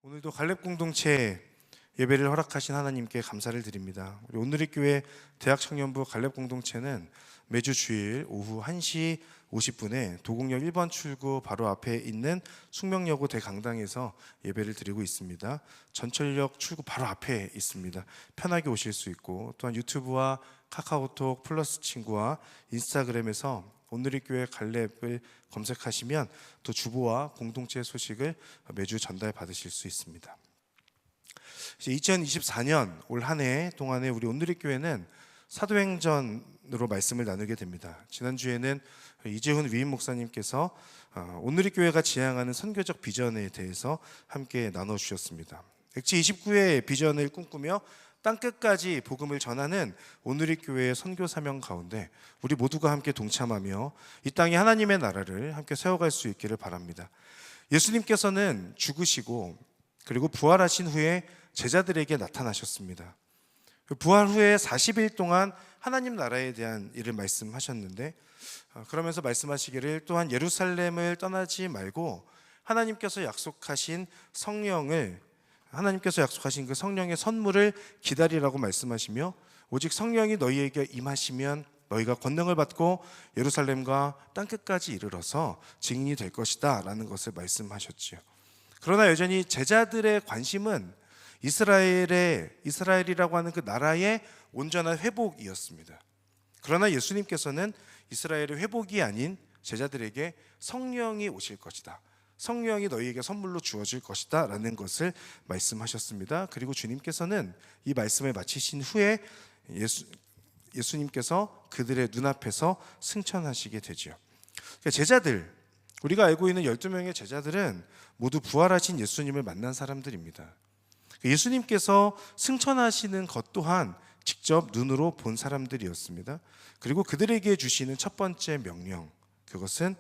오늘도 갈렙 공동체 예배를 허락하신 하나님께 감사를 드립니다. 우리 온누리교회 대학청년부 갈렙 공동체는 매주 주일 오후 1시 50분에 도곡역 1번 출구 바로 앞에 있는 숙명여고 대강당에서 예배를 드리고 있습니다. 전철역 출구 바로 앞에 있습니다. 편하게 오실 수 있고, 또한 유튜브와 카카오톡 플러스 친구와 인스타그램에서 온누리교회 갈렙을 검색하시면 또 주보와 공동체 소식을 매주 전달 받으실 수 있습니다. 2024년 올 한 해 동안에 우리 온누리교회는 사도행전으로 말씀을 나누게 됩니다. 지난주에는 이재훈 위임 목사님께서 온누리교회가 지향하는 선교적 비전에 대해서 함께 나눠주셨습니다. 엑지 29의 비전을 꿈꾸며 땅끝까지 복음을 전하는 온누리교회의 선교 사명 가운데 우리 모두가 함께 동참하며 이 땅에 하나님의 나라를 함께 세워갈 수 있기를 바랍니다. 예수님께서는 죽으시고 그리고 부활하신 후에 제자들에게 나타나셨습니다. 부활 후에 40일 동안 하나님 나라에 대한 일을 말씀하셨는데, 그러면서 말씀하시기를 또한 예루살렘을 떠나지 말고 하나님께서 약속하신 그 성령의 선물을 기다리라고 말씀하시며, 오직 성령이 너희에게 임하시면 너희가 권능을 받고 예루살렘과 땅끝까지 이르러서 증인이 될 것이다 라는 것을 말씀하셨지요. 그러나 여전히 제자들의 관심은 이스라엘이라고 하는 그 나라의 온전한 회복이었습니다. 그러나 예수님께서는 이스라엘의 회복이 아닌 제자들에게 성령이 오실 것이다, 성령이 너희에게 선물로 주어질 것이다 라는 것을 말씀하셨습니다. 그리고 주님께서는 이 말씀을 마치신 후에 예수님께서 그들의 눈앞에서 승천하시게 되죠. 그러니까 제자들, 우리가 알고 있는 12명의 제자들은 모두 부활하신 예수님을 만난 사람들입니다. 예수님께서 승천하시는 것 또한 직접 눈으로 본 사람들이었습니다. 그리고 그들에게 주시는 첫 번째 명령, 그것은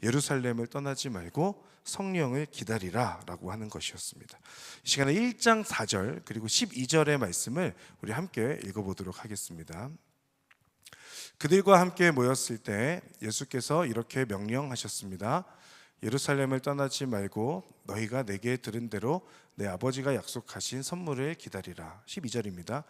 예루살렘을 떠나지 말고 성령을 기다리라 라고 하는 것이었습니다. 이 시간에 1장 4절 그리고 12절의 말씀을 우리 함께 읽어보도록 하겠습니다. 그들과 함께 모였을 때 예수께서 이렇게 명령하셨습니다. 예루살렘을 떠나지 말고 너희가 내게 들은 대로 내 아버지가 약속하신 선물을 기다리라. 12절입니다.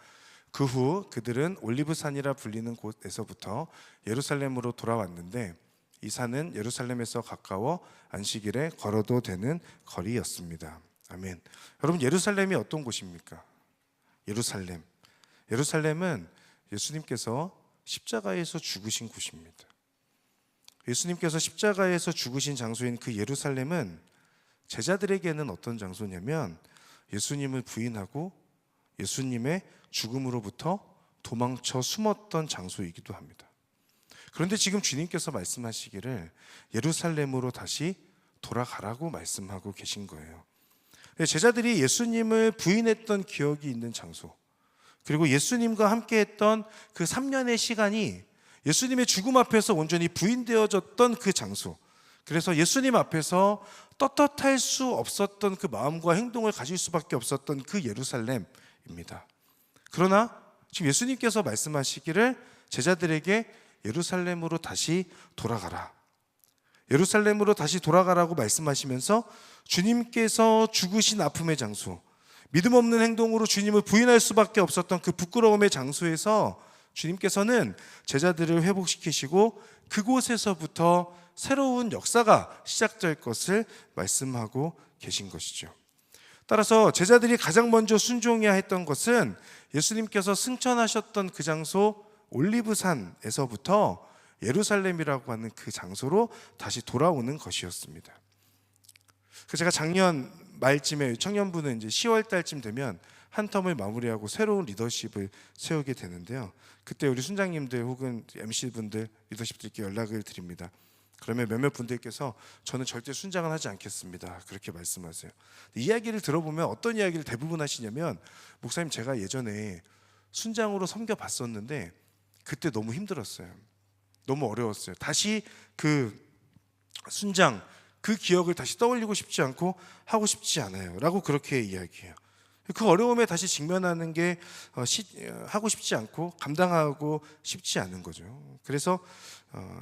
그 후 그들은 올리브산이라 불리는 곳에서부터 예루살렘으로 돌아왔는데 이 산은 예루살렘에서 가까워 안식일에 걸어도 되는 거리였습니다. 아멘. 여러분, 예루살렘이 어떤 곳입니까? 예루살렘은 예수님께서 십자가에서 죽으신 곳입니다. 예수님께서 십자가에서 죽으신 장소인 그 예루살렘은 제자들에게는 어떤 장소냐면 예수님을 부인하고 예수님의 죽음으로부터 도망쳐 숨었던 장소이기도 합니다. 그런데 지금 주님께서 말씀하시기를 예루살렘으로 다시 돌아가라고 말씀하고 계신 거예요. 제자들이 예수님을 부인했던 기억이 있는 장소, 그리고 예수님과 함께했던 그 3년의 시간이 예수님의 죽음 앞에서 온전히 부인되어졌던 그 장소, 그래서 예수님 앞에서 떳떳할 수 없었던 그 마음과 행동을 가질 수밖에 없었던 그 예루살렘입니다. 그러나 지금 예수님께서 말씀하시기를 제자들에게 예루살렘으로 다시 돌아가라, 예루살렘으로 다시 돌아가라고 말씀하시면서 주님께서 죽으신 아픔의 장소, 믿음 없는 행동으로 주님을 부인할 수밖에 없었던 그 부끄러움의 장소에서 주님께서는 제자들을 회복시키시고 그곳에서부터 새로운 역사가 시작될 것을 말씀하고 계신 것이죠. 따라서 제자들이 가장 먼저 순종해야 했던 것은 예수님께서 승천하셨던 그 장소 올리브산에서부터 예루살렘이라고 하는 그 장소로 다시 돌아오는 것이었습니다. 제가 작년 말쯤에 청년부는 이제 10월 달쯤 되면 한 텀을 마무리하고 새로운 리더십을 세우게 되는데요. 그때 우리 순장님들 혹은 MC분들, 리더십들께 연락을 드립니다. 그러면 몇몇 분들께서 저는 절대 순장은 하지 않겠습니다, 그렇게 말씀하세요. 이야기를 들어보면 어떤 이야기를 대부분 하시냐면, 목사님 제가 예전에 순장으로 섬겨봤었는데 그때 너무 힘들었어요. 너무 어려웠어요. 다시 그 순장, 그 기억을 다시 떠올리고 싶지 않고 하고 싶지 않아요 라고 그렇게 이야기해요. 그 어려움에 다시 직면하는 게 하고 싶지 않고 감당하고 싶지 않은 거죠. 그래서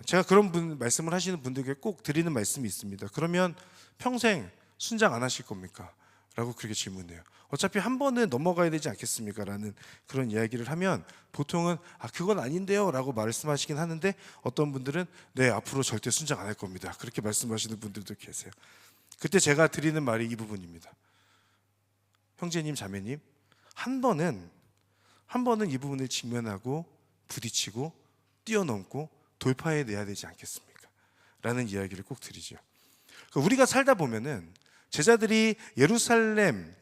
제가 그런 말씀을 하시는 분들에게 꼭 드리는 말씀이 있습니다. 그러면 평생 순장 안 하실 겁니까? 라고 그렇게 질문해요. 어차피 한 번은 넘어가야 되지 않겠습니까? 라는 그런 이야기를 하면 보통은 그건 아닌데요 라고 말씀하시긴 하는데, 어떤 분들은 네, 앞으로 절대 순장 안 할 겁니다, 그렇게 말씀하시는 분들도 계세요. 그때 제가 드리는 말이 이 부분입니다. 형제님, 자매님, 한 번은 이 부분을 직면하고 부딪히고 뛰어넘고 돌파해 내야 되지 않겠습니까? 라는 이야기를 꼭 드리죠. 우리가 살다 보면은 제자들이 예루살렘에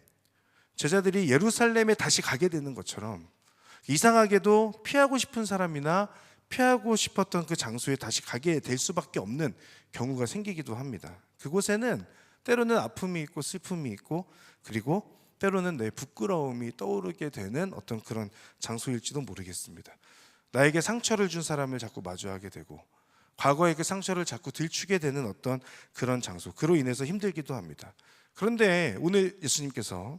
다시 가게 되는 것처럼, 이상하게도 피하고 싶은 사람이나 피하고 싶었던 그 장소에 다시 가게 될 수밖에 없는 경우가 생기기도 합니다. 그곳에는 때로는 아픔이 있고 슬픔이 있고, 그리고 때로는 내 부끄러움이 떠오르게 되는 어떤 그런 장소일지도 모르겠습니다. 나에게 상처를 준 사람을 자꾸 마주하게 되고, 과거의 그 상처를 자꾸 들추게 되는 어떤 그런 장소, 그로 인해서 힘들기도 합니다. 그런데 오늘 예수님께서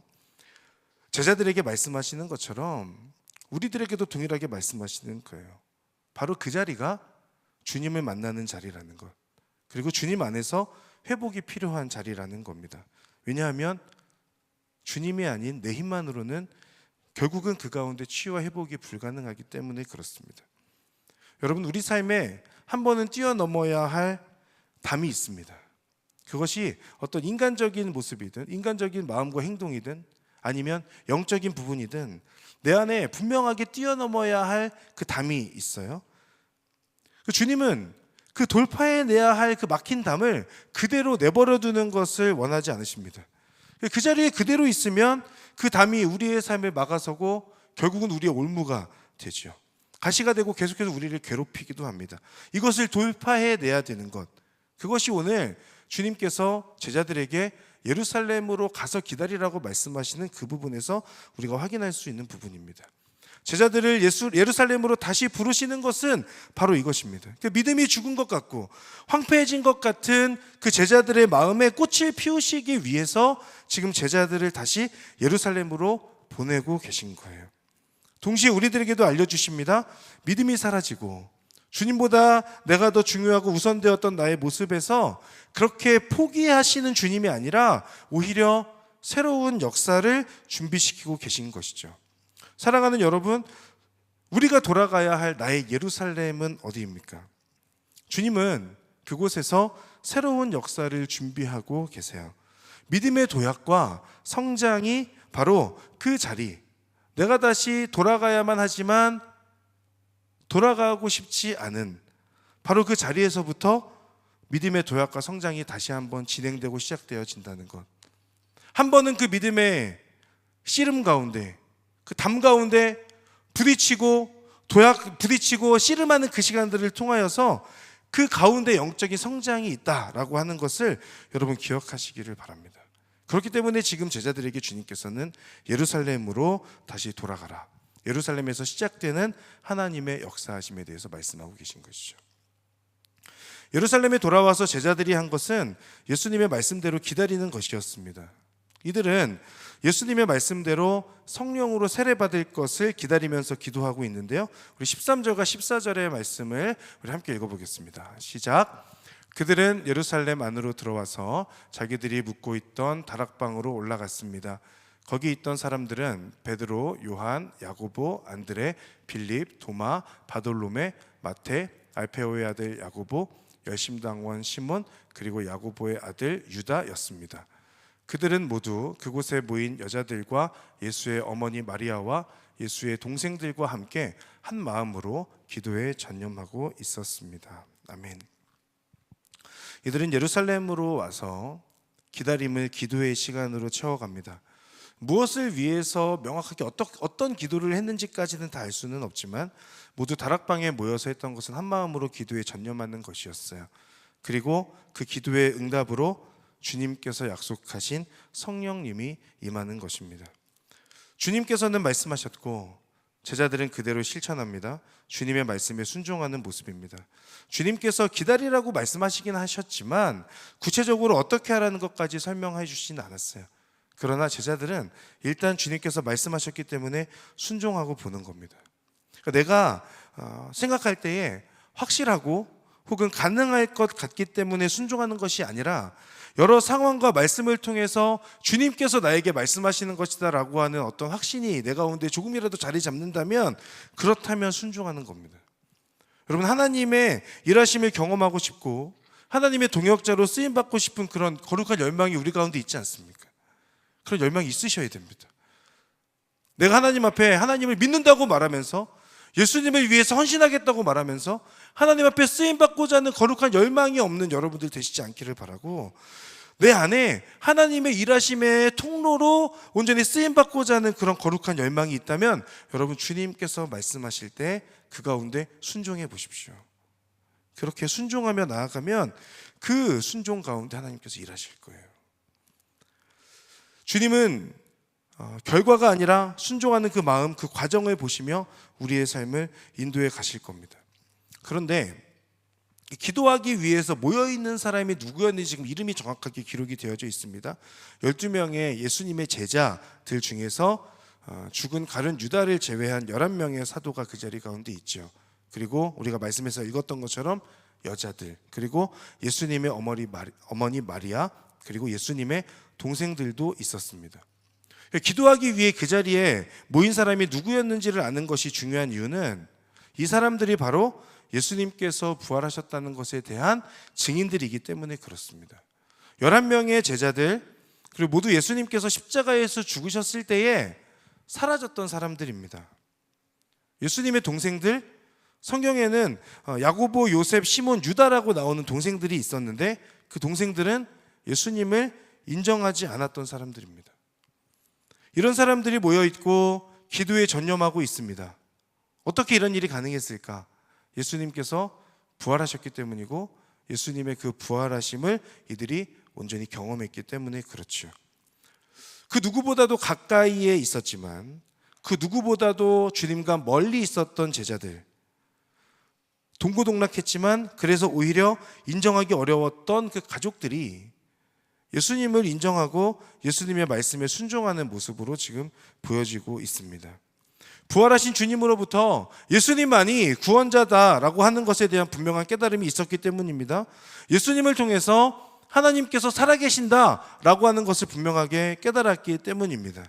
제자들에게 말씀하시는 것처럼 우리들에게도 동일하게 말씀하시는 거예요. 바로 그 자리가 주님을 만나는 자리라는 것, 그리고 주님 안에서 회복이 필요한 자리라는 겁니다. 왜냐하면 주님이 아닌 내 힘만으로는 결국은 그 가운데 치유와 회복이 불가능하기 때문에 그렇습니다. 여러분, 우리 삶에 한 번은 뛰어넘어야 할 담이 있습니다. 그것이 어떤 인간적인 모습이든 인간적인 마음과 행동이든 아니면 영적인 부분이든 내 안에 분명하게 뛰어넘어야 할 그 담이 있어요. 주님은 그 돌파해내야 할 그 막힌 담을 그대로 내버려 두는 것을 원하지 않으십니다. 그 자리에 그대로 있으면 그 담이 우리의 삶을 막아서고 결국은 우리의 올무가 되죠. 가시가 되고 계속해서 우리를 괴롭히기도 합니다. 이것을 돌파해내야 되는 것, 그것이 오늘 주님께서 제자들에게 예루살렘으로 가서 기다리라고 말씀하시는 그 부분에서 우리가 확인할 수 있는 부분입니다. 제자들을 예루살렘으로 다시 부르시는 것은 바로 이것입니다. 믿음이 죽은 것 같고 황폐해진 것 같은 그 제자들의 마음에 꽃을 피우시기 위해서 지금 제자들을 다시 예루살렘으로 보내고 계신 거예요. 동시에 우리들에게도 알려주십니다. 믿음이 사라지고 주님보다 내가 더 중요하고 우선되었던 나의 모습에서 그렇게 포기하시는 주님이 아니라 오히려 새로운 역사를 준비시키고 계신 것이죠. 사랑하는 여러분, 우리가 돌아가야 할 나의 예루살렘은 어디입니까? 주님은 그곳에서 새로운 역사를 준비하고 계세요. 믿음의 도약과 성장이 바로 그 자리, 내가 다시 돌아가야만 하지만 돌아가고 싶지 않은 바로 그 자리에서부터 믿음의 도약과 성장이 다시 한번 진행되고 시작되어진다는 것. 한 번은 그 믿음의 씨름 가운데, 그 담 가운데 부딪히고 씨름하는 그 시간들을 통하여서 그 가운데 영적인 성장이 있다라고 하는 것을 여러분 기억하시기를 바랍니다. 그렇기 때문에 지금 제자들에게 주님께서는 예루살렘으로 다시 돌아가라, 예루살렘에서 시작되는 하나님의 역사하심에 대해서 말씀하고 계신 것이죠. 예루살렘에 돌아와서 제자들이 한 것은 예수님의 말씀대로 기다리는 것이었습니다. 이들은 예수님의 말씀대로 성령으로 세례받을 것을 기다리면서 기도하고 있는데요, 우리 13절과 14절의 말씀을 우리 함께 읽어보겠습니다. 시작. 그들은 예루살렘 안으로 들어와서 자기들이 묵고 있던 다락방으로 올라갔습니다. 거기 있던 사람들은 베드로, 요한, 야고보, 안드레, 빌립, 도마, 바돌로메, 마테, 알페오의 아들 야고보, 열심당원 시몬, 그리고 야고보의 아들 유다였습니다. 그들은 모두 그곳에 모인 여자들과 예수의 어머니 마리아와 예수의 동생들과 함께 한 마음으로 기도에 전념하고 있었습니다. 아멘. 이들은 예루살렘으로 와서 기다림을 기도의 시간으로 채워갑니다. 무엇을 위해서 명확하게 어떤 기도를 했는지까지는 다 알 수는 없지만 모두 다락방에 모여서 했던 것은 한 마음으로 기도에 전념하는 것이었어요. 그리고 그 기도의 응답으로 주님께서 약속하신 성령님이 임하는 것입니다. 주님께서는 말씀하셨고 제자들은 그대로 실천합니다. 주님의 말씀에 순종하는 모습입니다. 주님께서 기다리라고 말씀하시긴 하셨지만 구체적으로 어떻게 하라는 것까지 설명해 주시진 않았어요. 그러나 제자들은 일단 주님께서 말씀하셨기 때문에 순종하고 보는 겁니다. 그러니까 내가 생각할 때에 확실하고 혹은 가능할 것 같기 때문에 순종하는 것이 아니라 여러 상황과 말씀을 통해서 주님께서 나에게 말씀하시는 것이다 라고 하는 어떤 확신이 내 가운데 조금이라도 자리 잡는다면 그렇다면 순종하는 겁니다. 여러분, 하나님의 일하심을 경험하고 싶고 하나님의 동역자로 쓰임받고 싶은 그런 거룩한 열망이 우리 가운데 있지 않습니까? 그런 열망이 있으셔야 됩니다. 내가 하나님 앞에 하나님을 믿는다고 말하면서 예수님을 위해서 헌신하겠다고 말하면서 하나님 앞에 쓰임받고자 하는 거룩한 열망이 없는 여러분들 되시지 않기를 바라고, 내 안에 하나님의 일하심의 통로로 온전히 쓰임받고자 하는 그런 거룩한 열망이 있다면 여러분, 주님께서 말씀하실 때 그 가운데 순종해 보십시오. 그렇게 순종하며 나아가면 그 순종 가운데 하나님께서 일하실 거예요. 주님은 결과가 아니라 순종하는 그 마음, 그 과정을 보시며 우리의 삶을 인도해 가실 겁니다. 그런데 기도하기 위해서 모여있는 사람이 누구였는지 지금 이름이 정확하게 기록이 되어져 있습니다. 12명의 예수님의 제자들 중에서 죽은 가룟 유다를 제외한 11명의 사도가 그 자리 가운데 있죠. 그리고 우리가 말씀에서 읽었던 것처럼 여자들, 그리고 예수님의 어머니 마리아, 그리고 예수님의 동생들도 있었습니다. 기도하기 위해 그 자리에 모인 사람이 누구였는지를 아는 것이 중요한 이유는 이 사람들이 바로 예수님께서 부활하셨다는 것에 대한 증인들이기 때문에 그렇습니다. 11명의 제자들, 그리고 모두 예수님께서 십자가에서 죽으셨을 때에 사라졌던 사람들입니다. 예수님의 동생들, 성경에는 야고보, 요셉, 시몬, 유다라고 나오는 동생들이 있었는데 그 동생들은 예수님을 인정하지 않았던 사람들입니다. 이런 사람들이 모여있고 기도에 전념하고 있습니다. 어떻게 이런 일이 가능했을까? 예수님께서 부활하셨기 때문이고 예수님의 그 부활하심을 이들이 온전히 경험했기 때문에 그렇죠. 그 누구보다도 가까이에 있었지만 그 누구보다도 주님과 멀리 있었던 제자들, 동고동락했지만 그래서 오히려 인정하기 어려웠던 그 가족들이 예수님을 인정하고 예수님의 말씀에 순종하는 모습으로 지금 보여지고 있습니다. 부활하신 주님으로부터 예수님만이 구원자다라고 하는 것에 대한 분명한 깨달음이 있었기 때문입니다. 예수님을 통해서 하나님께서 살아계신다라고 하는 것을 분명하게 깨달았기 때문입니다.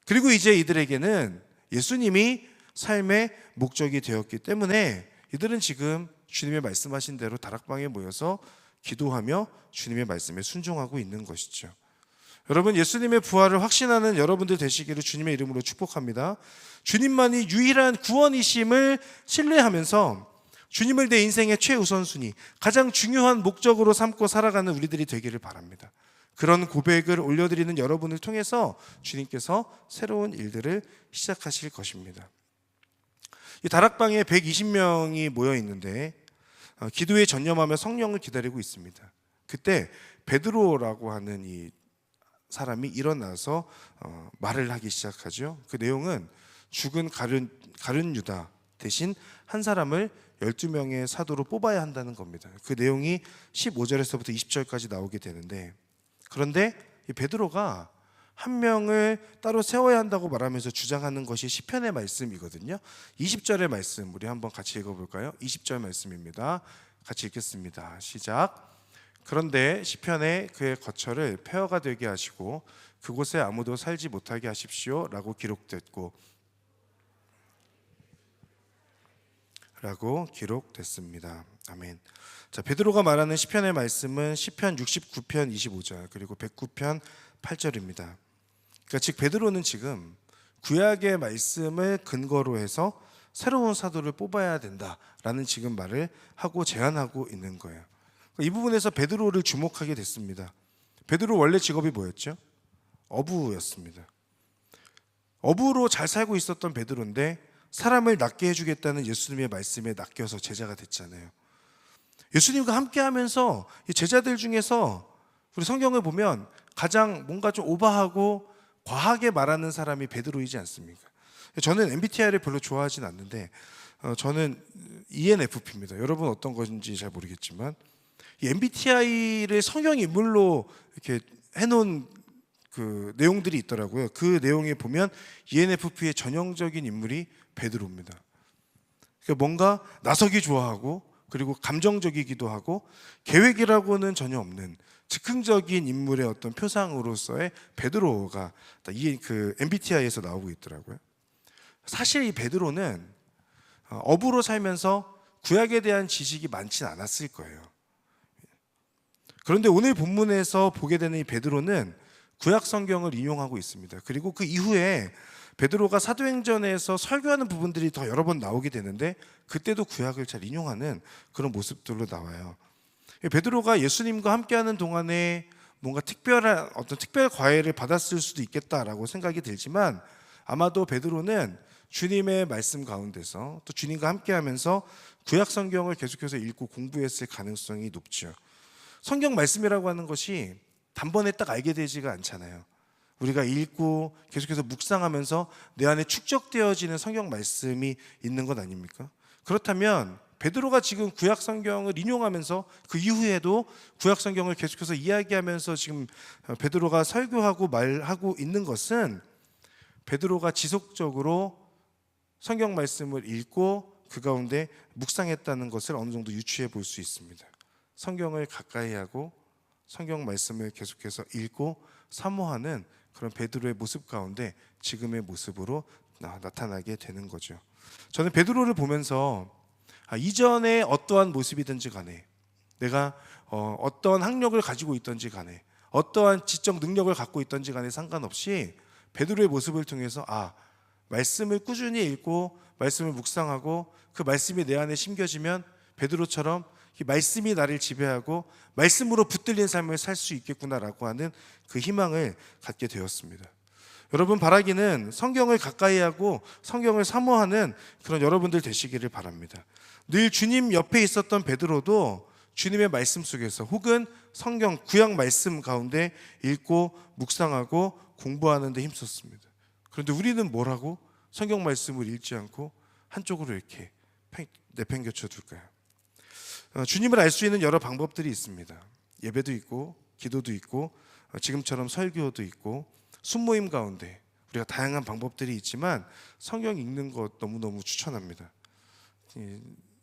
그리고 이제 이들에게는 예수님이 삶의 목적이 되었기 때문에 이들은 지금 주님의 말씀하신 대로 다락방에 모여서 기도하며 주님의 말씀에 순종하고 있는 것이죠. 여러분, 예수님의 부활을 확신하는 여러분들 되시기를 주님의 이름으로 축복합니다. 주님만이 유일한 구원이심을 신뢰하면서 주님을 내 인생의 최우선순위, 가장 중요한 목적으로 삼고 살아가는 우리들이 되기를 바랍니다. 그런 고백을 올려드리는 여러분을 통해서 주님께서 새로운 일들을 시작하실 것입니다. 이 다락방에 120명이 모여 있는데 기도에 전념하며 성령을 기다리고 있습니다. 그때 베드로라고 하는 이 사람이 일어나서 말을 하기 시작하죠. 그 내용은 죽은 가룟 유다 대신 한 사람을 12명의 사도로 뽑아야 한다는 겁니다. 그 내용이 15절에서부터 20절까지 나오게 되는데, 그런데 이 베드로가 한 명을 따로 세워야 한다고 말하면서 주장하는 것이 시편의 말씀이거든요. 20절의 말씀 우리 한번 같이 읽어볼까요? 20절 말씀입니다. 같이 읽겠습니다. 시작. 그런데 시편에 그의 거처를 폐허가 되게 하시고 그곳에 아무도 살지 못하게 하십시오 라고 기록됐습니다. 아멘. 자, 베드로가 말하는 시편의 말씀은 시편 69편 25절 그리고 109편 8절입니다. 그러니까 즉 베드로는 지금 구약의 말씀을 근거로 해서 새로운 사도를 뽑아야 된다라는 지금 말을 하고 제안하고 있는 거예요. 이 부분에서 베드로를 주목하게 됐습니다. 베드로 원래 직업이 뭐였죠? 어부였습니다. 어부로 잘 살고 있었던 베드로인데 사람을 낫게 해주겠다는 예수님의 말씀에 낚여서 제자가 됐잖아요. 예수님과 함께하면서 이 제자들 중에서 우리 성경을 보면 가장 뭔가 좀 오버하고 과하게 말하는 사람이 베드로이지 않습니까? 저는 MBTI를 별로 좋아하진 않는데 저는 ENFP입니다. 여러분 어떤 건지 잘 모르겠지만 이 MBTI를 성경 인물로 이렇게 해놓은 그 내용들이 있더라고요. 그 내용에 보면 ENFP의 전형적인 인물이 베드로입니다. 그러니까 뭔가 나서기 좋아하고 그리고 감정적이기도 하고 계획이라고는 전혀 없는 즉흥적인 인물의 어떤 표상으로서의 베드로가 이 그 MBTI에서 나오고 있더라고요. 사실 이 베드로는 어부로 살면서 구약에 대한 지식이 많진 않았을 거예요. 그런데 오늘 본문에서 보게 되는 이 베드로는 구약 성경을 인용하고 있습니다. 그리고 그 이후에 베드로가 사도행전에서 설교하는 부분들이 더 여러 번 나오게 되는데 그때도 구약을 잘 인용하는 그런 모습들로 나와요. 베드로가 예수님과 함께하는 동안에 뭔가 특별 과외를 받았을 수도 있겠다라고 생각이 들지만 아마도 베드로는 주님의 말씀 가운데서 또 주님과 함께하면서 구약 성경을 계속해서 읽고 공부했을 가능성이 높죠. 성경 말씀이라고 하는 것이 단번에 딱 알게 되지가 않잖아요. 우리가 읽고 계속해서 묵상하면서 내 안에 축적되어지는 성경 말씀이 있는 것 아닙니까? 그렇다면 베드로가 지금 구약 성경을 인용하면서 그 이후에도 구약 성경을 계속해서 이야기하면서 지금 베드로가 설교하고 말하고 있는 것은 베드로가 지속적으로 성경 말씀을 읽고 그 가운데 묵상했다는 것을 어느 정도 유추해 볼 수 있습니다. 성경을 가까이 하고 성경 말씀을 계속해서 읽고 사모하는 그런 베드로의 모습 가운데 지금의 모습으로 나타나게 되는 거죠. 저는 베드로를 보면서 이전에 어떠한 모습이든지 간에 내가 어떠한 학력을 가지고 있든지 간에 어떠한 지적 능력을 갖고 있든지 간에 상관없이 베드로의 모습을 통해서 말씀을 꾸준히 읽고 말씀을 묵상하고 그 말씀이 내 안에 심겨지면 베드로처럼 이 말씀이 나를 지배하고 말씀으로 붙들린 삶을 살 수 있겠구나라고 하는 그 희망을 갖게 되었습니다. 여러분 바라기는 성경을 가까이 하고 성경을 사모하는 그런 여러분들 되시기를 바랍니다. 늘 주님 옆에 있었던 베드로도 주님의 말씀 속에서 혹은 성경 구약 말씀 가운데 읽고 묵상하고 공부하는 데 힘썼습니다. 그런데 우리는 뭐라고? 성경 말씀을 읽지 않고 한쪽으로 이렇게 내팽겨쳐 둘까요? 주님을 알 수 있는 여러 방법들이 있습니다. 예배도 있고 기도도 있고 지금처럼 설교도 있고 순모임 가운데 우리가 다양한 방법들이 있지만 성경 읽는 것 너무너무 추천합니다.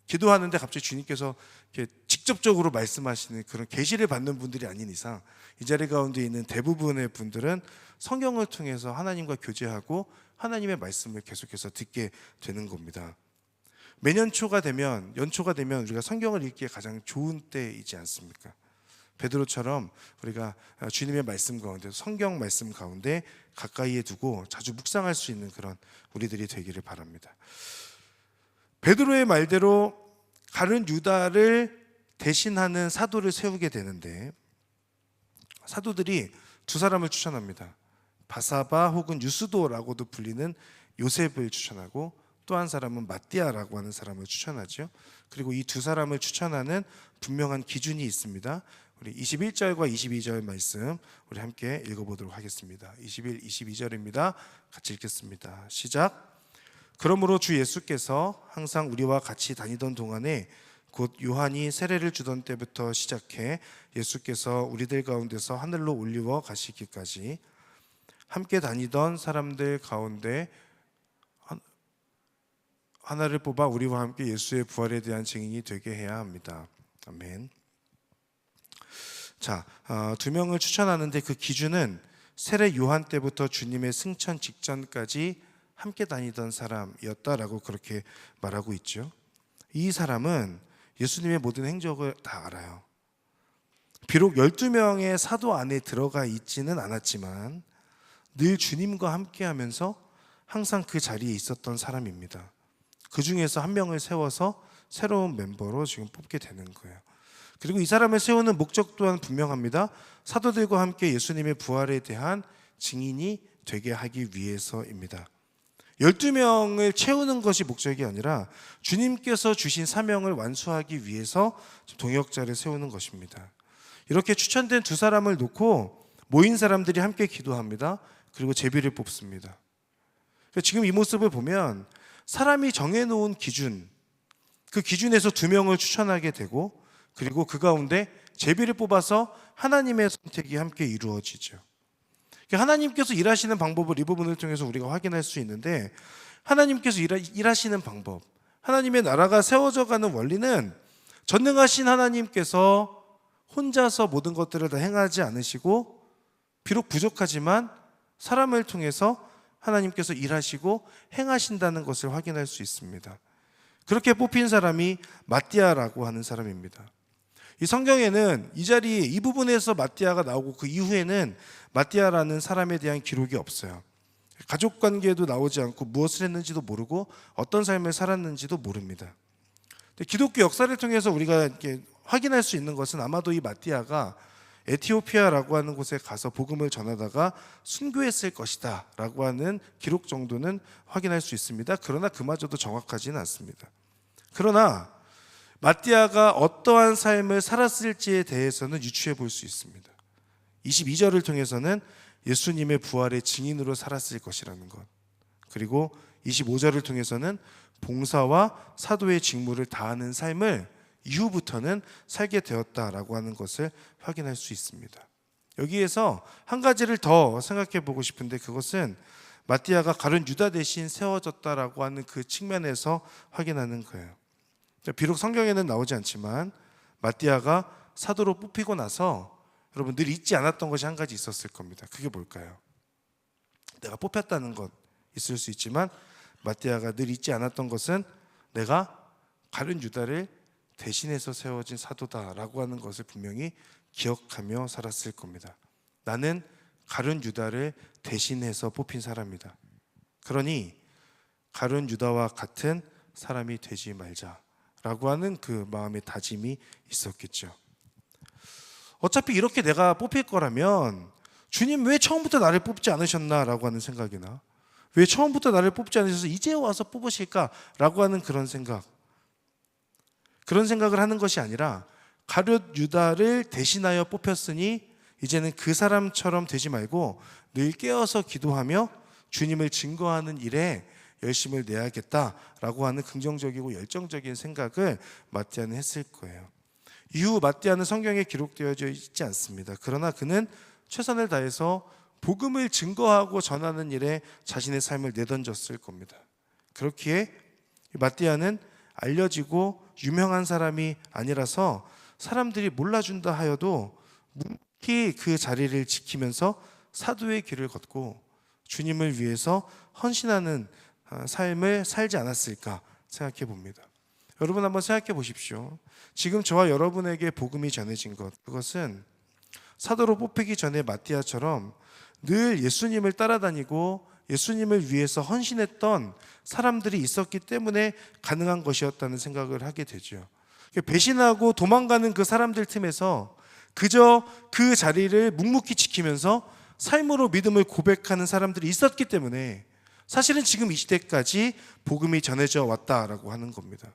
기도하는데 갑자기 주님께서 이렇게 직접적으로 말씀하시는 그런 계시를 받는 분들이 아닌 이상 이 자리 가운데 있는 대부분의 분들은 성경을 통해서 하나님과 교제하고 하나님의 말씀을 계속해서 듣게 되는 겁니다. 매년 초가 되면 연초가 되면 우리가 성경을 읽기에 가장 좋은 때이지 않습니까? 베드로처럼 우리가 주님의 말씀 가운데 성경 말씀 가운데 가까이에 두고 자주 묵상할 수 있는 그런 우리들이 되기를 바랍니다. 베드로의 말대로 가룟 유다를 대신하는 사도를 세우게 되는데 사도들이 두 사람을 추천합니다. 바사바 혹은 유스도라고도 불리는 요셉을 추천하고 또 한 사람은 마띠아라고 하는 사람을 추천하죠. 그리고 이 두 사람을 추천하는 분명한 기준이 있습니다. 우리 21절과 22절 말씀 우리 함께 읽어보도록 하겠습니다. 21, 22절입니다. 같이 읽겠습니다. 시작. 그러므로 주 예수께서 항상 우리와 같이 다니던 동안에 곧 요한이 세례를 주던 때부터 시작해 예수께서 우리들 가운데서 하늘로 올리워 가시기까지 함께 다니던 사람들 가운데 하나를 뽑아 우리와 함께 예수의 부활에 대한 증인이 되게 해야 합니다. 아멘. 자, 두 명을 추천하는데 그 기준은 세례 요한 때부터 주님의 승천 직전까지 함께 다니던 사람이었다라고 그렇게 말하고 있죠. 이 사람은 예수님의 모든 행적을 다 알아요. 비록 12명의 사도 안에 들어가 있지는 않았지만 늘 주님과 함께하면서 항상 그 자리에 있었던 사람입니다. 그 중에서 한 명을 세워서 새로운 멤버로 지금 뽑게 되는 거예요. 그리고 이 사람을 세우는 목적 또한 분명합니다. 사도들과 함께 예수님의 부활에 대한 증인이 되게 하기 위해서입니다. 12명을 채우는 것이 목적이 아니라 주님께서 주신 사명을 완수하기 위해서 동역자를 세우는 것입니다. 이렇게 추천된 두 사람을 놓고 모인 사람들이 함께 기도합니다. 그리고 제비를 뽑습니다. 지금 이 모습을 보면 사람이 정해놓은 기준, 그 기준에서 두 명을 추천하게 되고 그리고 그 가운데 제비를 뽑아서 하나님의 선택이 함께 이루어지죠. 하나님께서 일하시는 방법을 이 부분을 통해서 우리가 확인할 수 있는데 하나님께서 일하시는 방법, 하나님의 나라가 세워져 가는 원리는 전능하신 하나님께서 혼자서 모든 것들을 다 행하지 않으시고 비록 부족하지만 사람을 통해서 하나님께서 일하시고 행하신다는 것을 확인할 수 있습니다. 그렇게 뽑힌 사람이 마띠아라고 하는 사람입니다. 이 성경에는 이 자리에 이 부분에서 마띠아가 나오고 그 이후에는 마띠아라는 사람에 대한 기록이 없어요. 가족 관계도 나오지 않고 무엇을 했는지도 모르고 어떤 삶을 살았는지도 모릅니다. 기독교 역사를 통해서 우리가 이렇게 확인할 수 있는 것은 아마도 이 마띠아가 에티오피아라고 하는 곳에 가서 복음을 전하다가 순교했을 것이다 라고 하는 기록 정도는 확인할 수 있습니다. 그러나 그마저도 정확하지는 않습니다. 그러나 마띠아가 어떠한 삶을 살았을지에 대해서는 유추해 볼 수 있습니다. 22절을 통해서는 예수님의 부활의 증인으로 살았을 것이라는 것, 그리고 25절을 통해서는 봉사와 사도의 직무를 다하는 삶을 이후부터는 살게 되었다라고 하는 것을 확인할 수 있습니다. 여기에서 한 가지를 더 생각해 보고 싶은데, 그것은 마띠아가 가룟 유다 대신 세워졌다라고 하는 그 측면에서 확인하는 거예요. 비록 성경에는 나오지 않지만 마띠아가 사도로 뽑히고 나서 여러분 늘 잊지 않았던 것이 한 가지 있었을 겁니다. 그게 뭘까요? 내가 뽑혔다는 것 있을 수 있지만 마띠아가 늘 잊지 않았던 것은 내가 가룟 유다를 대신해서 세워진 사도다라고 하는 것을 분명히 기억하며 살았을 겁니다. 나는 가룟 유다를 대신해서 뽑힌 사람이다. 그러니 가룟 유다와 같은 사람이 되지 말자라고 하는 그 마음의 다짐이 있었겠죠. 어차피 이렇게 내가 뽑힐 거라면 주님 왜 처음부터 나를 뽑지 않으셨나라고 하는 생각이나, 왜 처음부터 나를 뽑지 않으셔서 이제 와서 뽑으실까라고 하는 그런 생각을 하는 것이 아니라, 가룟 유다를 대신하여 뽑혔으니 이제는 그 사람처럼 되지 말고 늘 깨어서 기도하며 주님을 증거하는 일에 열심을 내야겠다라고 하는 긍정적이고 열정적인 생각을 마띠아는 했을 거예요. 이후 마띠아는 성경에 기록되어져 있지 않습니다. 그러나 그는 최선을 다해서 복음을 증거하고 전하는 일에 자신의 삶을 내던졌을 겁니다. 그렇기에 마띠아는 알려지고 유명한 사람이 아니라서 사람들이 몰라준다 하여도 묵묵히 그 자리를 지키면서 사도의 길을 걷고 주님을 위해서 헌신하는 삶을 살지 않았을까 생각해 봅니다. 여러분 한번 생각해 보십시오. 지금 저와 여러분에게 복음이 전해진 것, 그것은 사도로 뽑히기 전에 마띠아처럼 늘 예수님을 따라다니고 예수님을 위해서 헌신했던 사람들이 있었기 때문에 가능한 것이었다는 생각을 하게 되죠. 배신하고 도망가는 그 사람들 틈에서 그저 그 자리를 묵묵히 지키면서 삶으로 믿음을 고백하는 사람들이 있었기 때문에 사실은 지금 이 시대까지 복음이 전해져 왔다라고 하는 겁니다.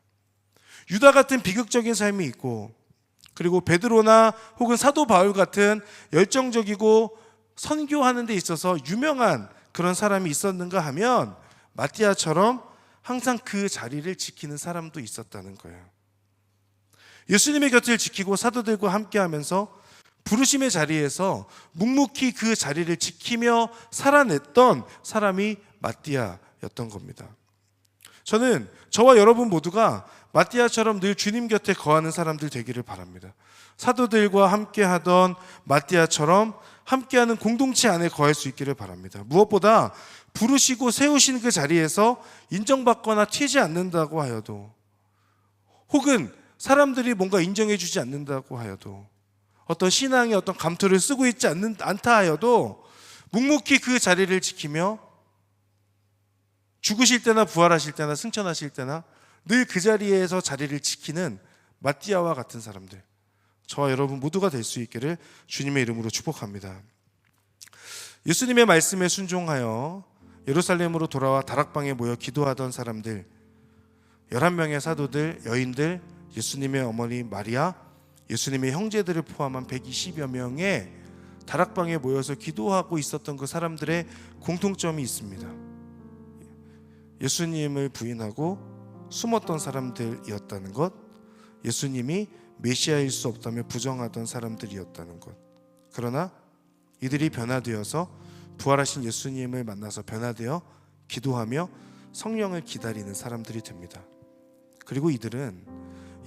유다 같은 비극적인 삶이 있고, 그리고 베드로나 혹은 사도 바울 같은 열정적이고 선교하는 데 있어서 유명한 그런 사람이 있었는가 하면 마띠아처럼 항상 그 자리를 지키는 사람도 있었다는 거예요. 예수님의 곁을 지키고 사도들과 함께하면서 부르심의 자리에서 묵묵히 그 자리를 지키며 살아냈던 사람이 마띠아였던 겁니다. 저는 저와 여러분 모두가 마띠아처럼 늘 주님 곁에 거하는 사람들 되기를 바랍니다. 사도들과 함께하던 마띠아처럼 함께하는 공동체 안에 거할 수 있기를 바랍니다. 무엇보다 부르시고 세우신 그 자리에서 인정받거나 튀지 않는다고 하여도, 혹은 사람들이 뭔가 인정해 주지 않는다고 하여도, 어떤 신앙의 어떤 감투를 쓰고 있지 않다 하여도 묵묵히 그 자리를 지키며 죽으실 때나 부활하실 때나 승천하실 때나 늘 그 자리에서 자리를 지키는 마띠아와 같은 사람들, 저와 여러분 모두가 될 수 있기를 주님의 이름으로 축복합니다. 예수님의 말씀에 순종하여 예루살렘으로 돌아와 다락방에 모여 기도하던 사람들, 11명의 사도들, 여인들, 예수님의 어머니 마리아, 예수님의 형제들을 포함한 120여 명의 다락방에 모여서 기도하고 있었던 그 사람들의 공통점이 있습니다. 예수님을 부인하고 숨었던 사람들이었다는 것, 예수님이 메시아일 수 없다며 부정하던 사람들이었다는 것. 그러나 이들이 변화되어서 부활하신 예수님을 만나서 변화되어 기도하며 성령을 기다리는 사람들이 됩니다. 그리고 이들은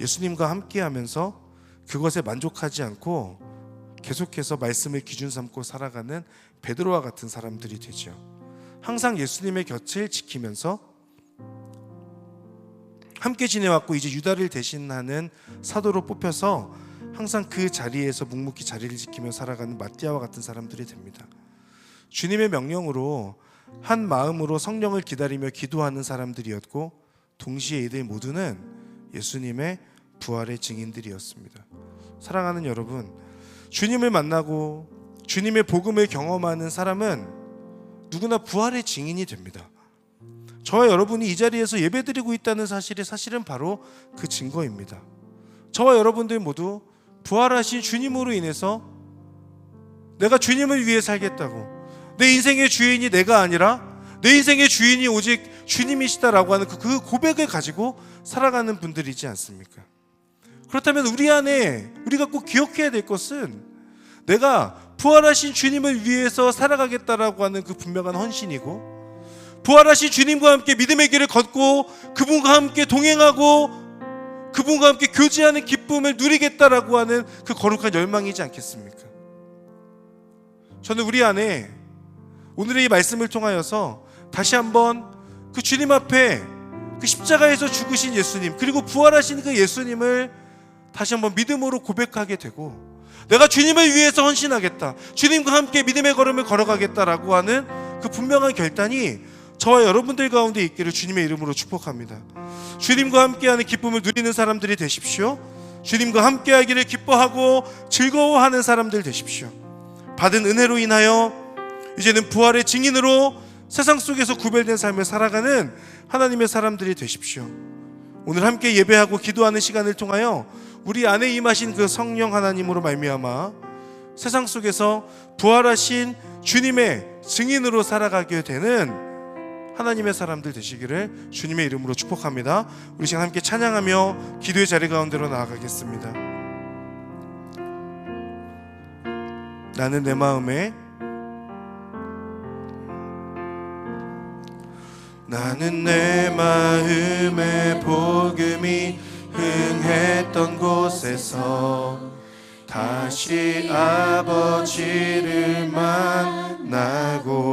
예수님과 함께하면서 그것에 만족하지 않고 계속해서 말씀을 기준 삼고 살아가는 베드로와 같은 사람들이 되죠. 항상 예수님의 곁을 지키면서 함께 지내왔고 이제 유다를 대신하는 사도로 뽑혀서 항상 그 자리에서 묵묵히 자리를 지키며 살아가는 마띠아와 같은 사람들이 됩니다. 주님의 명령으로 한 마음으로 성령을 기다리며 기도하는 사람들이었고 동시에 이들 모두는 예수님의 부활의 증인들이었습니다. 사랑하는 여러분, 주님을 만나고 주님의 복음을 경험하는 사람은 누구나 부활의 증인이 됩니다. 저와 여러분이 이 자리에서 예배드리고 있다는 사실이 사실은 바로 그 증거입니다. 저와 여러분들 모두 부활하신 주님으로 인해서 내가 주님을 위해 살겠다고, 내 인생의 주인이 내가 아니라 내 인생의 주인이 오직 주님이시다라고 하는 그 고백을 가지고 살아가는 분들이지 않습니까? 그렇다면 우리 안에 우리가 꼭 기억해야 될 것은 내가 부활하신 주님을 위해서 살아가겠다라고 하는 그 분명한 헌신이고, 부활하신 주님과 함께 믿음의 길을 걷고 그분과 함께 동행하고 그분과 함께 교제하는 기쁨을 누리겠다라고 하는 그 거룩한 열망이지 않겠습니까? 저는 우리 안에 오늘의 이 말씀을 통하여서 다시 한번 그 주님 앞에 그 십자가에서 죽으신 예수님, 그리고 부활하신 그 예수님을 다시 한번 믿음으로 고백하게 되고, 내가 주님을 위해서 헌신하겠다, 주님과 함께 믿음의 걸음을 걸어가겠다라고 하는 그 분명한 결단이 저와 여러분들 가운데 있기를 주님의 이름으로 축복합니다. 주님과 함께하는 기쁨을 누리는 사람들이 되십시오. 주님과 함께하기를 기뻐하고 즐거워하는 사람들 되십시오. 받은 은혜로 인하여 이제는 부활의 증인으로 세상 속에서 구별된 삶을 살아가는 하나님의 사람들이 되십시오. 오늘 함께 예배하고 기도하는 시간을 통하여 우리 안에 임하신 그 성령 하나님으로 말미암아 세상 속에서 부활하신 주님의 증인으로 살아가게 되는 하나님의 사람들 되시기를 주님의 이름으로 축복합니다. 우리 시간 함께 찬양하며 기도의 자리 가운데로 나아가겠습니다. 나는 내 마음에 복음이 흥했던 곳에서 다시 아버지를 만나고,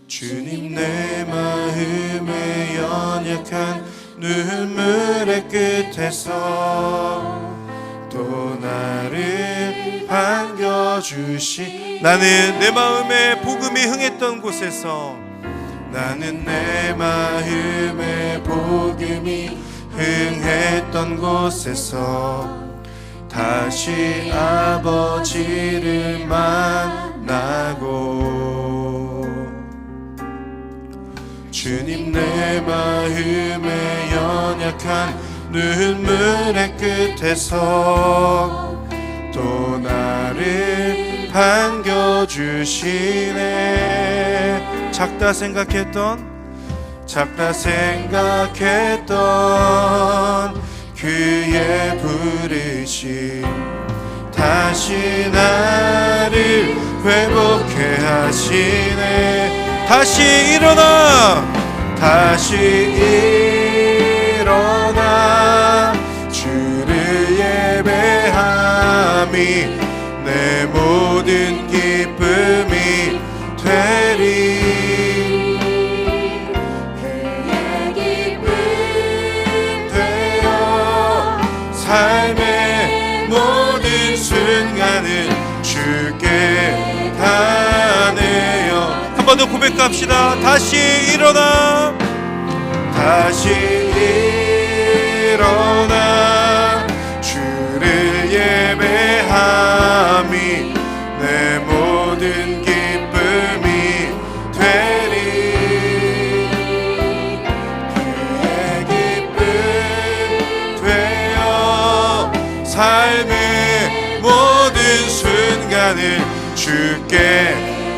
주님 내 마음에 연약한 눈물의 끝에서 또 나를 반겨주시. 나는 내 마음에 복음이 흥했던 곳에서, 나는 내 마음에 복음이 흥했던 곳에서 다시 아버지를 만나고, 주님 내 마음에 연약한 눈물의 끝에서 또 나를 반겨주시네. 작다 생각했던 그의 부르심 다시 나를 회복해 하시네. 다시 일어나 주를 예배함이 내 모든 기쁨이 되리. 그의 기쁨 되어 삶의 모든 순간을 주께 다내어. 한 번 더 고백합시다. 다시 일어나 주를 예배함이 내 모든 기쁨이 되리. 그의 기쁨 되어 삶의 모든 순간을 주께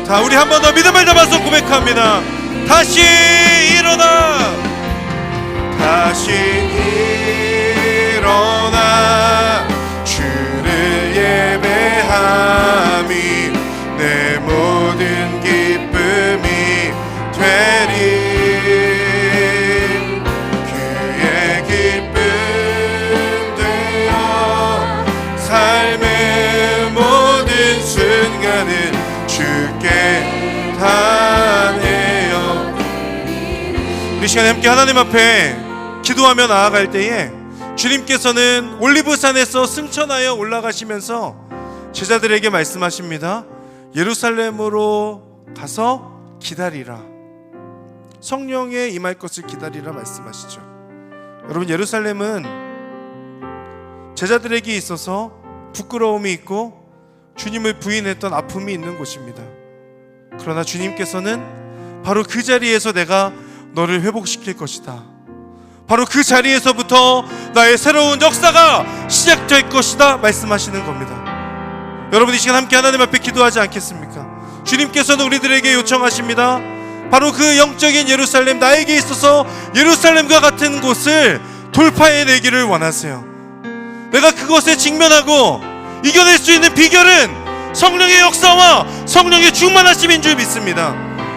다. 우리 한 번 더 믿음을 담아서 고백합니다. 다시 일어나 주를 예배함이 내 모든 기쁨이 되리. 그의 주께 다내어. 우리 시간에 함께 하나님 앞에 기도하며 나아갈 때에 주님께서는 올리브산에서 승천하여 올라가시면서 제자들에게 말씀하십니다. 예루살렘으로 가서 기다리라. 성령에 임할 것을 기다리라 말씀하시죠. 여러분, 예루살렘은 제자들에게 있어서 부끄러움이 있고 주님을 부인했던 아픔이 있는 곳입니다. 그러나 주님께서는 바로 그 자리에서 내가 너를 회복시킬 것이다, 바로 그 자리에서부터 나의 새로운 역사가 시작될 것이다 말씀하시는 겁니다. 여러분, 이 시간 함께 하나님 앞에 기도하지 않겠습니까? 주님께서는 우리들에게 요청하십니다. 바로 그 영적인 예루살렘, 나에게 있어서 예루살렘과 같은 곳을 돌파해내기를 원하세요. 내가 그것에 직면하고 이겨낼 수 있는 비결은 성령의 역사와 성령의 충만하심인 줄 믿습니다.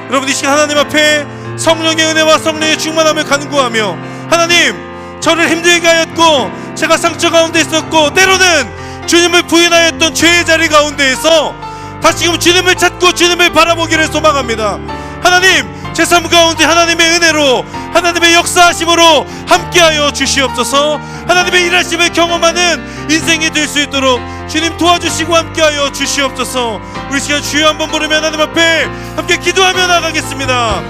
여러분, 이 시간 하나님 앞에 성령의 은혜와 성령의 충만함을 간구하며, 하나님, 저를 힘들게 하였고 제가 상처 가운데 있었고 때로는 주님을 부인하였던 죄의 자리 가운데에서 다시금 주님을 찾고 주님을 바라보기를 소망합니다. 하나님, 제 삶 가운데 하나님의 은혜로, 하나님의 역사하심으로 함께하여 주시옵소서. 하나님의 일하심을 경험하는 인생이 될 수 있도록 주님 도와주시고 함께하여 주시옵소서. 우리 시간 주여 한번 부르며 하나님 앞에 함께 기도하며 나가겠습니다.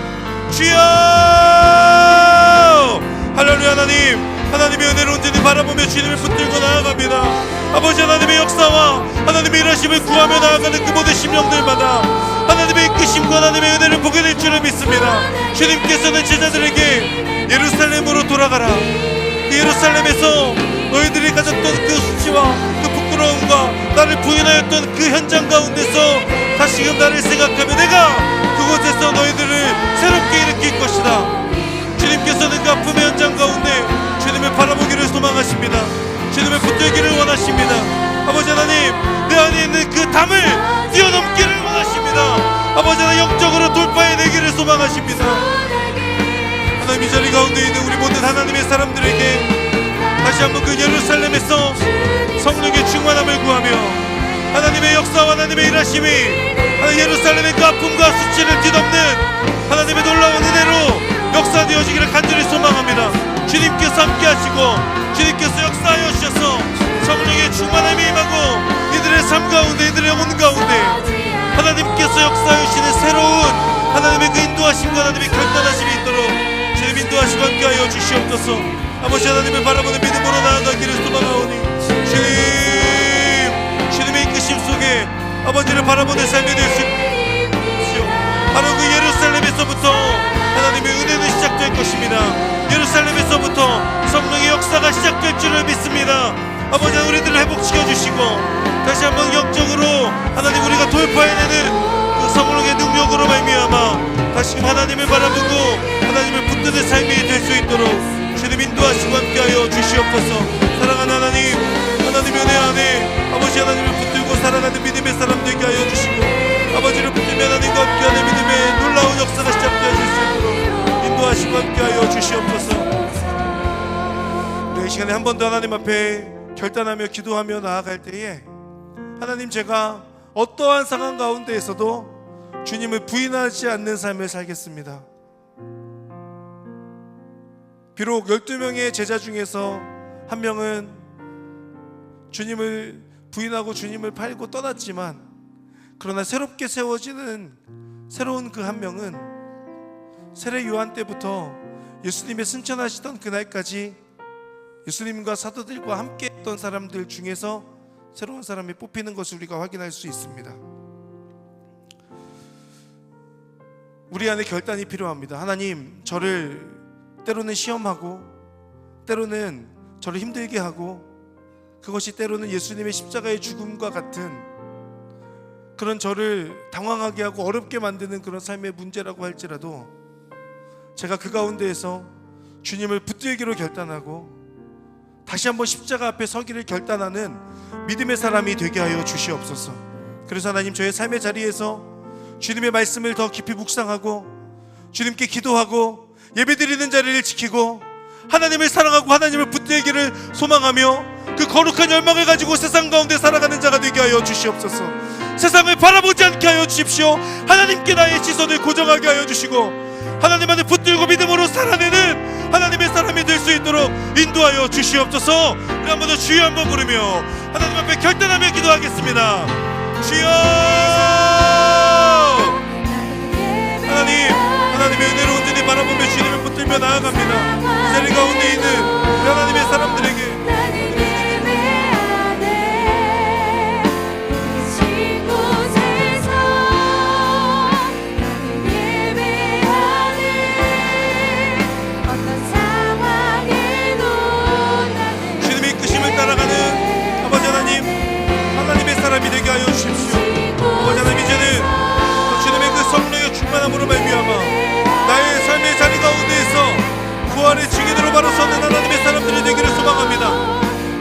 주여! 할렐루야. 하나님의 은혜로 온전히 바라보며 주님을 붙들고 나아갑니다. 아버지, 하나님의 역사와 하나님의 일하심을 구하며 나아가는 그 모든 심령들마다 하나님의 이끄심과 하나님의 은혜를 보게 될 줄을 믿습니다. 주님께서는 제자들에게 예루살렘으로 돌아가라, 그 예루살렘에서 너희들이 가졌던 그 수치와 그 부끄러움과 나를 부인하였던 그 현장 가운데서 다시금 나를 생각하며 내가 그곳에서 너희들을 새롭게 일으킬 것이다. 주님께서는 그 아픔의 현장 가운데 주님을 바라보기를 소망하십니다. 주님을 붙들기를 원하십니다. 아버지 하나님, 내 안에 있는 그 담을 뛰어넘기를 원하십니다. 아버지 하나님, 영적으로 돌파해내기를 소망하십니다. 하나님, 이 자리 가운데 있는 우리 모든 하나님의 사람들에게 다시 한번 그 예루살렘에서 성령의 충만함을 구하며 하나님의 역사와 하나님의 일하심이 예루살렘의 그 아픔과 수치를 뒤덮는 하나님의 놀라운 은혜로 역사되어지기를 간절히 소망합니다. 주님께서 함께하시고 주님께서 역사하여 주셔서 성령의 충만함이 임하고 이들의 삶 가운데, 이들의 영혼 가운데 하나님께서 역사하여 주시는 새로운 하나님의 그 인도하심과 하나님의 결단하심이 있도록 주님 인도하시고 함께하여 주시옵소서. 아버지 하나님을 바라보는 믿음으로 나아가기를 소망하오니 주님의 이끄심 속에 아버지를 바라보는 삶이 될 수 있시오. 바로 그 예루살렘에서부터 하나님의 은혜는 시작될 것입니다. 예루살렘에서부터 성령의 역사가 시작될 줄을 믿습니다. 아버지, 우리들을 회복시켜 주시고 다시 한번 영적으로 하나님 우리가 돌파해내는 그 성령의 능력으로 말미암아 다시금 하나님을 바라보고 하나님을 붙드는 삶이 될 수 있도록 주님 인도하시고 함께하여 주시옵소서. 사랑하는 하나님, 하나님의 은혜 안에 아버지 하나님을 붙들고 살아가는 믿음의 사람 되게 하여 주시고 아버지를 붙들며 하나님과 함께하는 믿음의 놀라운 역사가 시작되어질 수 있도록 인도하시고 함께하여 주시옵소서. 우리 이 시간에 한 번 더 하나님 앞에 결단하며 기도하며 나아갈 때에 하나님, 제가 어떠한 상황 가운데에서도 주님을 부인하지 않는 삶을 살겠습니다. 비록 12명의 제자 중에서 한 명은 주님을 부인하고 주님을 팔고 떠났지만, 그러나 새롭게 세워지는 새로운 그 한 명은 세례 요한 때부터 예수님의 승천하시던 그날까지 예수님과 사도들과 함께 했던 사람들 중에서 새로운 사람이 뽑히는 것을 우리가 확인할 수 있습니다. 우리 안에 결단이 필요합니다. 하나님, 저를 때로는 시험하고 때로는 저를 힘들게 하고 그것이 때로는 예수님의 십자가의 죽음과 같은 그런 저를 당황하게 하고 어렵게 만드는 그런 삶의 문제라고 할지라도 제가 그 가운데에서 주님을 붙들기로 결단하고 다시 한번 십자가 앞에 서기를 결단하는 믿음의 사람이 되게 하여 주시옵소서. 그래서 하나님, 저의 삶의 자리에서 주님의 말씀을 더 깊이 묵상하고 주님께 기도하고 예배드리는 자리를 지키고 하나님을 사랑하고 하나님을 붙들기를 소망하며 그 거룩한 열망을 가지고 세상 가운데 살아가는 자가 되게 하여 주시옵소서. 세상을 바라보지 않게 하여 주십시오. 하나님께 나의 시선을 고정하게 하여 주시고 하나님 안에 붙들고 믿음으로 살아내는 하나님의 사람이 될 수 있도록 인도하여 주시옵소서. 우리 한번 더 주여 한번 부르며 하나님 앞에 결단하며 기도하겠습니다. 주여, 하나님의 은혜로 온전히 바라보며 주님을 붙들며 나아갑니다. 이 자리 가운데 있는 우리 하나님의 사람들에게 사람이 되게 하여 주십시오. 아버지 하나님, 이제는 주님의 그 성령의 충만함으로 말미암아 나의 삶의 자리 가운데에서 부활의 증인으로 바로 서는 하나님의 사람들이 되기를 소망합니다.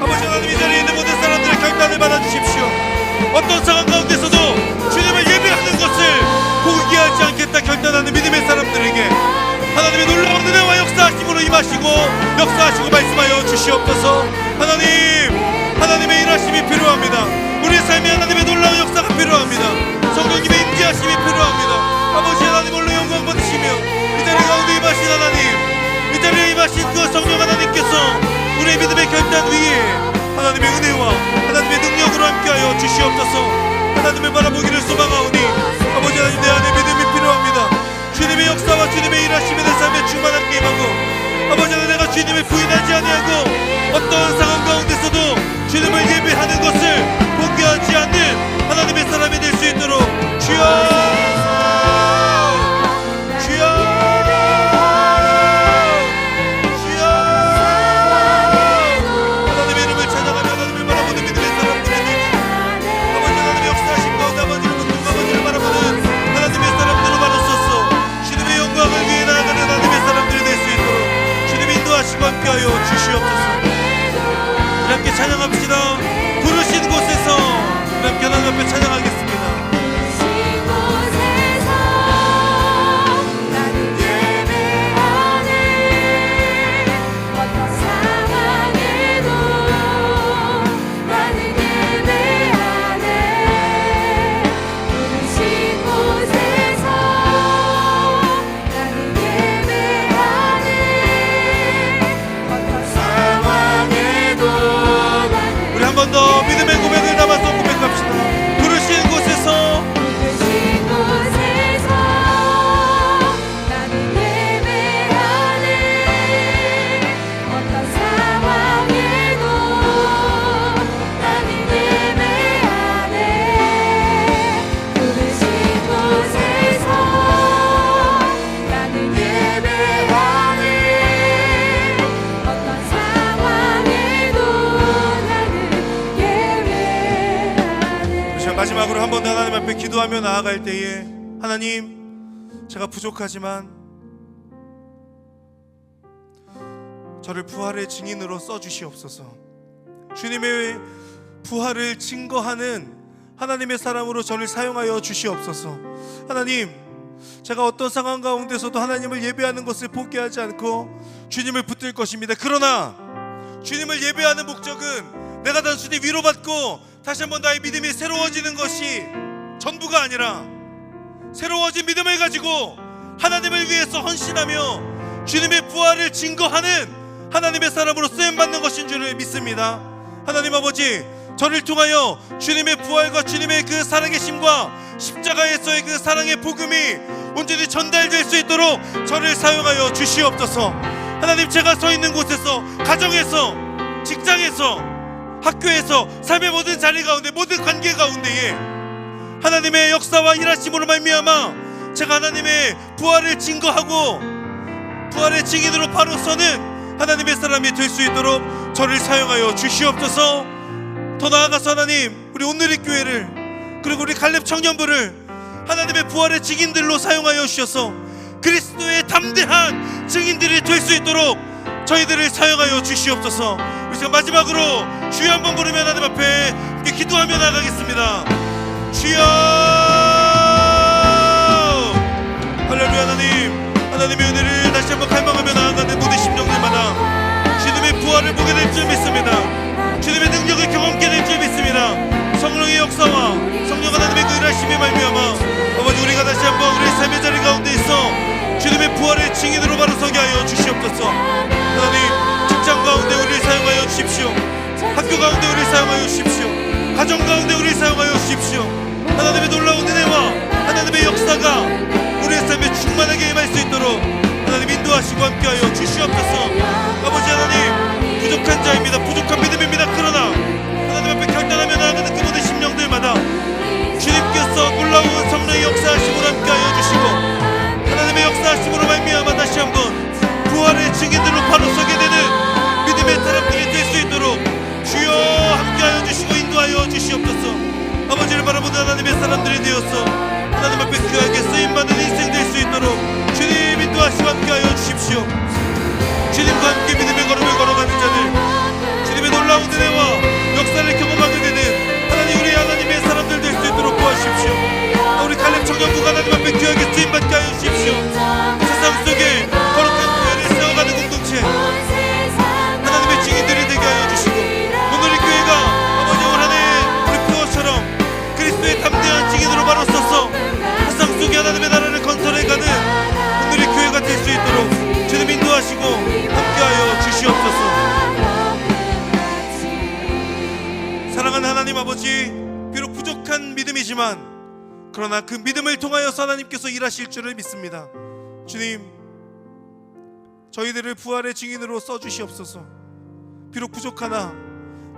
아버지 하나님, 이 자리에 있는 모든 사람들의 결단을 받아주십시오. 어떤 상황 가운데서도 주님을 예배하는 것을 포기하지 않겠다 결단하는 믿음의 사람들에게 하나님의 놀라운 은혜와 역사하심으로 임하시고 역사하시고 말씀하여 주시옵소서. 하나님의 일하심이 필요합니다. 우리의 삶에 하나님의 놀라운 역사가 필요합니다. 성령님의 임재하심이 필요합니다. 아버지 하나님 홀로 영광 받으시며 이 자리 가운데 임하신 하나님, 이 자리에 임하신 그 성령 하나님께서 우리의 믿음의 결단 위에 하나님의 은혜와 하나님의 능력으로 함께하여 주시옵소서. 하나님을 바라보기를 소망하오니 아버지 하나님, 내 안에 믿음이 필요합니다. 주님의 역사와 주님의 일하심이 내 삶에 충만하게 임하고 아버지 하나님, 내가 주님을 부인하지 아니하고 어떤 상황 가운데서도 주님을 예배하는 것을 포기하지 않는 하나님의 사람이 될 수 있도록 주여, 주여, 주여, 하나님의 이름을 찬양하며 하나님을 바라보는 믿음의 사람들이 되시고 아버지 하나님의 역사하신 가운데 아버지를 붙들고 아버지를 바라보는 하나님의 사람들로 바로서서 주님의 영광을 위해 나아가는 하나님의 사람들이 될 수 있도록 주님이 인도하시고 함께하여 주시옵소서. 우리 함께 찬양합시다. 부르신 곳에서 우리 함께 하나님 앞에 찬양하겠습니다. 더 믿음의 고백을 담아서 고백합시다. 부르신 곳에서 나는 예배하네. 어떤 상황에도 나는 예배하네. 부르신 곳에서 나는 예배하네. 어떤 상황에도 마지막으로 한 번 더 하나님 앞에 기도하며 나아갈 때에 하나님, 제가 부족하지만 저를 부활의 증인으로 써주시옵소서. 주님의 부활을 증거하는 하나님의 사람으로 저를 사용하여 주시옵소서. 하나님, 제가 어떤 상황 가운데서도 하나님을 예배하는 것을 포기하지 않고 주님을 붙들 것입니다. 그러나 주님을 예배하는 목적은 내가 단순히 위로받고 다시 한번 나의 믿음이 새로워지는 것이 전부가 아니라 새로워진 믿음을 가지고 하나님을 위해서 헌신하며 주님의 부활을 증거하는 하나님의 사람으로 쓰임받는 것인 줄을 믿습니다. 하나님 아버지, 저를 통하여 주님의 부활과 주님의 그 살아계심과 십자가에서의 그 사랑의 복음이 온전히 전달될 수 있도록 저를 사용하여 주시옵소서. 하나님, 제가 서 있는 곳에서, 가정에서, 직장에서, 학교에서, 삶의 모든 자리 가운데, 모든 관계 가운데에 하나님의 역사와 일하심으로 말미암아 제가 하나님의 부활을 증거하고 부활의 증인으로 바로 서는 하나님의 사람이 될 수 있도록 저를 사용하여 주시옵소서. 더 나아가서 하나님, 우리 온누리 교회를, 그리고 우리 갈렙 청년부를 하나님의 부활의 증인들로 사용하여 주셔서 그리스도의 담대한 증인들이 될 수 있도록 저희들을 사용하여 주시옵소서. 우리 마지막으로 주여 한번 부르면 하나님 앞에 함께 기도하며 나가겠습니다. 주여, 할렐루야. 하나님의 은혜를 다시 한번 갈망하며 나아가는 모든 심령들마다 주님의 부활을 보게 될 줄 믿습니다. 주님의 능력을 경험하게 될 줄 믿습니다. 성령의 역사와 성령 하나님의 그 다시 한번 우리 삶의 자리 가운데 있어 주님의 부활의 증인으로 바로 서게 하여 주시옵소서. 하나님, 직장 가운데 우리를 사용하여 주십시오. 학교 가운데 우리를 사용하여 주십시오. 가정 가운데 우리를 사용하여 주십시오. 하나님의 놀라운 은혜와 하나님의 역사가 우리의 삶에 충만하게 임할 수 있도록 하나님 인도하시고 함께하여 주시옵소서. 아버지 하나님, 부족한 자입니다. 부족한 믿음입니다. 그러나 하나님 앞에 결단하며 나아가는 그 모든 심령들마다 주님께서 놀라운 성령의 역사하심으로 함께하여 주시고 하나님의 역사하심으로 말미암아 다시 한번 부활의 증인들로 바로 서게 되는 믿음의 사람들이 될 수 있도록 주여 함께하여 주시고 인도하여 주시옵소서. 아버지를 바라보는 하나님의 사람들이 되어서 하나님 앞에 귀하게 쓰임받는 인생 될 수 있도록 주님 인도하시고 함께하여 주십시오. 주님과 함께 믿음의 걸음을 걸어가는 자들, 주님의 놀라운 은혜와 역사를 경험하게 되는 하나님, 우리 하나님의 사람들 될 수 있도록 도와주십시오. 우리 갈렙 청년부가 하나님 앞에 귀하게 쓰임받게 하여 주십시오. 세상 속에 거룩한 교회를 세워가는 공동체, 하나님의 증인들이 되게 하여 주시고 오늘 이 교회가 아버지 올 한해 우리 표어처럼 그리스도의 담대한 증인으로 바로 서서 세상 속에 하나님의 나라를 건설해가는 오늘 이 교회가 될 수 있도록 주님 인도하시고 함께하여 주시옵소서. 사랑하는 하나님 아버지, 비록 부족한 믿음이지만 그러나 그 믿음을 통하여서 하나님께서 일하실 줄을 믿습니다. 주님, 저희들을 부활의 증인으로 써주시옵소서. 비록 부족하나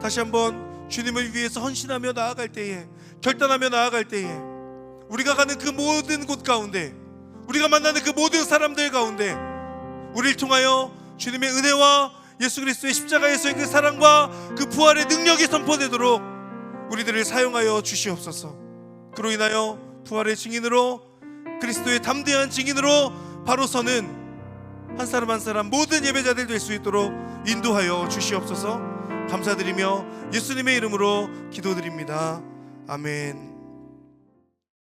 다시 한번 주님을 위해서 헌신하며 나아갈 때에, 결단하며 나아갈 때에 우리가 가는 그 모든 곳 가운데, 우리가 만나는 그 모든 사람들 가운데 우리를 통하여 주님의 은혜와 예수 그리스도의 십자가에서의 그 사랑과 그 부활의 능력이 선포되도록 우리들을 사용하여 주시옵소서. 그로 인하여 부활의 증인으로, 그리스도의 담대한 증인으로 바로 서는 한 사람 한 사람 모든 예배자들 될 수 있도록 인도하여 주시옵소서. 감사드리며 예수님의 이름으로 기도드립니다. 아멘.